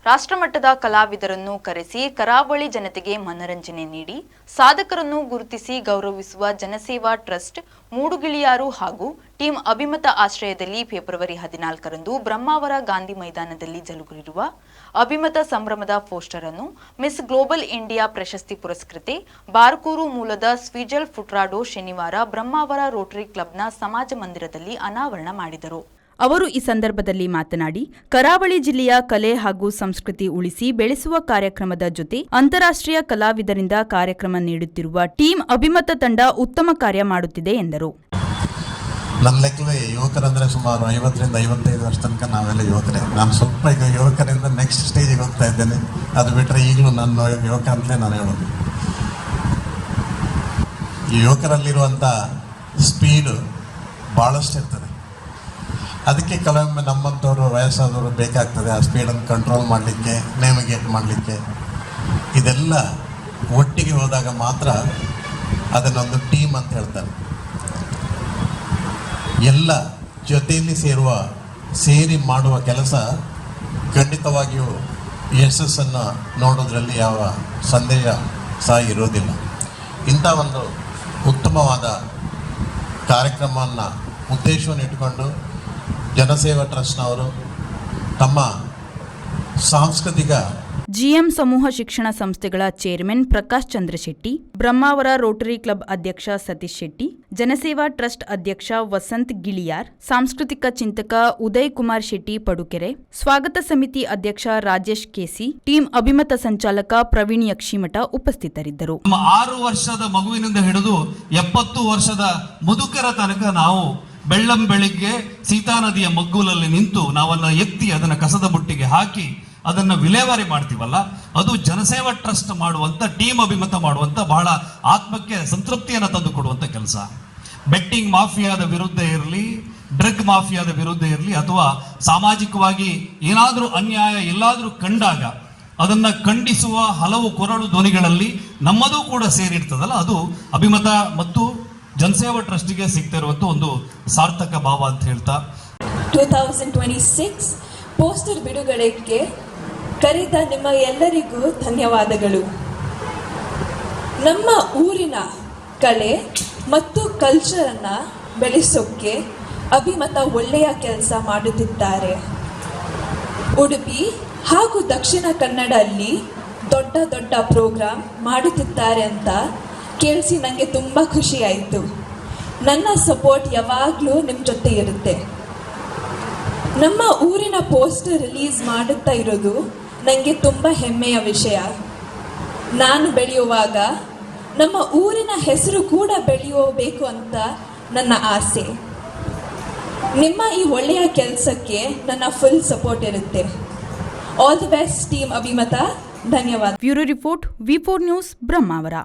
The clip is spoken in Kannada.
ರಾಷ್ಟ್ರಮಟ್ಟದ ಕಲಾವಿದರನ್ನು ಕರೆಸಿ ಕರಾವಳಿ ಜನತೆಗೆ ಮನರಂಜನೆ ನೀಡಿ ಸಾಧಕರನ್ನು ಗುರುತಿಸಿ ಗೌರವಿಸುವ ಜನಸೇವಾ ಟ್ರಸ್ಟ್ ಮೂಡುಗಿಳಿಯಾರು ಹಾಗೂ ಟೀಮ್ ಅಭಿಮತ ಆಶ್ರಯದಲ್ಲಿ ಫೆಬ್ರವರಿ 14ರಂದು ಬ್ರಹ್ಮಾವರ ಗಾಂಧಿ ಮೈದಾನದಲ್ಲಿ ಜರುಗಲಿರುವ ಅಭಿಮತ ಸಂಭ್ರಮದ ಪೋಸ್ಟರ್ ಅನ್ನು ಮಿಸ್ ಗ್ಲೋಬಲ್ ಇಂಡಿಯಾ ಪ್ರಶಸ್ತಿ ಪುರಸ್ಕೃತೆ ಬಾರ್ಕೂರು ಮೂಲದ ಸ್ವಿಜಲ್ ಫುಟ್ರಾಡೋ ಶನಿವಾರ ಬ್ರಹ್ಮಾವರ ರೋಟರಿ ಕ್ಲಬ್ನ ಸಮಾಜ ಮಂದಿರದಲ್ಲಿ ಅನಾವರಣ ಮಾಡಿದರು. ಅವರು ಈ ಸಂದರ್ಭದಲ್ಲಿ ಮಾತನಾಡಿ, ಕರಾವಳಿ ಜಿಲ್ಲೆಯ ಕಲೆ ಹಾಗೂ ಸಂಸ್ಕೃತಿ ಉಳಿಸಿ ಬೆಳೆಸುವ ಕಾರ್ಯಕ್ರಮದ ಜೊತೆ ಅಂತಾರಾಷ್ಟ್ರೀಯ ಕಲಾವಿದರಿಂದ ಕಾರ್ಯಕ್ರಮ ನೀಡುತ್ತಿರುವ ಟೀಮ್ ಅಭಿಮತ ತಂಡ ಉತ್ತಮ ಕಾರ್ಯ ಮಾಡುತ್ತಿದೆ ಎಂದರು. ನನ್ನ ಲೆಕ್ಕವೇ ಯುವಕರಂದ್ರೆ ಸುಮಾರು 50ರಿಂದ 55 ವರ್ಷ ತನಕ ನಾವೆಲ್ಲ ಯುವಕರೇ. ನಾನು ಸ್ವಲ್ಪ ಈಗ ಯುವಕರಿಂದ ನೆಕ್ಸ್ಟ್ ಸ್ಟೇಜಿಗೆ ಹೋಗ್ತಾ ಇದ್ದೇನೆ. ಅದು ಬಿಟ್ಟರೆ ಈಗಲೂ ನನ್ನ ಯುವಕ ಅಂತಲೇ ನಾನು ಹೇಳೋದು. ಈ ಯುವಕರಲ್ಲಿರುವಂಥ ಸ್ಪೀಡು ಭಾಳಷ್ಟು ಇರ್ತದೆ. ಅದಕ್ಕೆ ಕೆಲವೊಮ್ಮೆ ನಮ್ಮಂಥವ್ರು ವಯಸ್ಸಾದವರು ಬೇಕಾಗ್ತದೆ ಆ ಸ್ಪೀಡನ್ನು ಕಂಟ್ರೋಲ್ ಮಾಡಲಿಕ್ಕೆ, ನೇವಿಗೇಟ್ ಮಾಡಲಿಕ್ಕೆ. ಇದೆಲ್ಲ ಒಟ್ಟಿಗೆ ಹೋದಾಗ ಮಾತ್ರ ಅದನ್ನೊಂದು ಟೀಮ್ ಅಂತ ಹೇಳ್ತಾರೆ. ಎಲ್ಲ ಜೊತೆಯಲ್ಲಿ ಸೇರಿ ಮಾಡುವ ಕೆಲಸ ಖಂಡಿತವಾಗಿಯೂ ಯಶಸ್ಸನ್ನು ನೋಡೋದ್ರಲ್ಲಿ ಯಾವ ಸಂದೇಹ ಸಹ ಇರೋದಿಲ್ಲ. ಇಂಥ ಒಂದು ಉತ್ತಮವಾದ ಕಾರ್ಯಕ್ರಮವನ್ನು ಉದ್ದೇಶವನ್ನು ಇಟ್ಟುಕೊಂಡು ಜನಸೇವಾ ಟ್ರಸ್ಟ್ನವರು ತಮ್ಮ ಸಾಂಸ್ಕೃತಿಕ ಜಿಎಂ ಸಮೂಹ ಶಿಕ್ಷಣ ಸಂಸ್ಥೆಗಳ chairman Prakash Chandra Shetty, Brahmavar Rotary club ಅಧ್ಯಕ್ಷ ಸತೀಶ್ ಶೆಟ್ಟಿ, ಜನಸೇವಾ ಟ್ರಸ್ಟ್ ಅಧ್ಯಕ್ಷ ವಸಂತ್ ಗಿಳಿಯಾರ್, ಸಾಂಸ್ಕೃತಿಕ ಚಿಂತಕ ಉದಯ್ ಕುಮಾರ್ ಶೆಟ್ಟಿ ಪಡುಕೆರೆ, ಸ್ವಾಗತ ಸಮಿತಿ ಅಧ್ಯಕ್ಷ ರಾಜೇಶ್ ಕೆಸಿ, ಟೀಮ್ ಅಭಿಮತ ಸಂಚಾಲಕ ಪ್ರವೀಣ್ ಯಕ್ಷಿಮಠ ಉಪಸ್ಥಿತರಿದ್ದರು. 6 ವರ್ಷದ ಮಗುವಿನಿಂದ ಹಿಡಿದು 70 ವರ್ಷದ ಮುದುಕರ ತನಕ ನಾವು ಬೆಳ್ಳಂಬೆಳಿಗ್ಗೆ ಸೀತಾ ನದಿಯ ಮಗ್ಗುಲಲ್ಲಿ ನಿಂತು ನಾವನ್ನ ಎತ್ತಿ ಅದನ್ನ ಕಸದ ಬುಟ್ಟಿಗೆ ಹಾಕಿ ಅದನ್ನ ವಿಲೇವಾರಿ ಮಾಡ್ತೀವಲ್ಲ, ಅದು ಜನಸೇವಾ ಟ್ರಸ್ಟ್ ಮಾಡುವಂತ, ಟೀಮ್ ಅಭಿಮತ ಮಾಡುವಂತ ಬಹಳ ಆತ್ಮಕ್ಕೆ ಸಂತೃಪ್ತಿಯನ್ನು ತಂದು ಕೊಡುವಂತ ಕೆಲಸ. ಬೆಟ್ಟಿಂಗ್ ಮಾಫಿಯಾದ ವಿರುದ್ಧ ಇರಲಿ, ಡ್ರಗ್ ಮಾಫಿಯಾದ ವಿರುದ್ಧ ಇರಲಿ, ಅಥವಾ ಸಾಮಾಜಿಕವಾಗಿ ಏನಾದರೂ ಅನ್ಯಾಯ ಎಲ್ಲಾದರೂ ಕಂಡಾಗ ಅದನ್ನ ಖಂಡಿಸುವ ಹಲವು ಕೊರಡು ಧ್ವನಿಗಳಲ್ಲಿ ನಮ್ಮದು ಕೂಡ ಸೇರಿರ್ತದಲ್ಲ, ಅದು ಅಭಿಮತ ಮತ್ತು ಜನಸೇವಾ ಟ್ರಸ್ಟ್ಗೆ ಸಿಗ್ತಿರುವಂತ ಒಂದು ಸಾರ್ಥಕ ಭಾವ ಅಂತ ಹೇಳ್ತಾ 2026 ಪೋಸ್ಟರ್ ಬಿಡುಗಡೆಗೆ ಕರೆದ ನಿಮ್ಮ ಎಲ್ಲರಿಗೂ ಧನ್ಯವಾದಗಳು. ನಮ್ಮ ಊರಿನ ಕಲೆ ಮತ್ತು ಕಲ್ಚರನ್ನು ಬೆಳೆಸೋಕ್ಕೆ ಅಭಿಮತ ಒಳ್ಳೆಯ ಕೆಲಸ ಮಾಡುತ್ತಿದ್ದಾರೆ. ಉಡುಪಿ ಹಾಗೂ ದಕ್ಷಿಣ ಕನ್ನಡ ಅಲ್ಲಿ ದೊಡ್ಡ ದೊಡ್ಡ ಪ್ರೋಗ್ರಾಮ್ ಮಾಡುತ್ತಿದ್ದಾರೆ ಅಂತ ಕೇಳಿಸಿ ನನಗೆ ತುಂಬ ಖುಷಿ ಆಯಿತು. ನನ್ನ ಸಪೋರ್ಟ್ ಯಾವಾಗಲೂ ನಿಮ್ಮ ಜೊತೆ ಇರುತ್ತೆ. ನಮ್ಮ ಊರಿನ ಪೋಸ್ಟರ್ ರಿಲೀಸ್ ಮಾಡುತ್ತಾ ಇರೋದು ನನಗೆ ತುಂಬ ಹೆಮ್ಮೆಯ ವಿಷಯ. ನಾನು ಬೆಳೆಯುವಾಗ ನಮ್ಮ ಊರಿನ ಹೆಸರು ಕೂಡ ಬೆಳೆಯಬೇಕು ಅಂತ ನನ್ನ ಆಸೆ. ನಿಮ್ಮ ಈ ಒಳ್ಳೆಯ ಕೆಲಸಕ್ಕೆ ನನ್ನ ಫುಲ್ ಸಪೋರ್ಟ್ ಇರುತ್ತೆ. ಆಲ್ ದಿ ಬೆಸ್ಟ್ ಟೀಮ್ ಅಭಿಮತ. ಧನ್ಯವಾದ. ಬ್ಯೂರೋ ರಿಪೋರ್ಟ್, ವಿ4 ನ್ಯೂಸ್, ಬ್ರಹ್ಮಾವರ.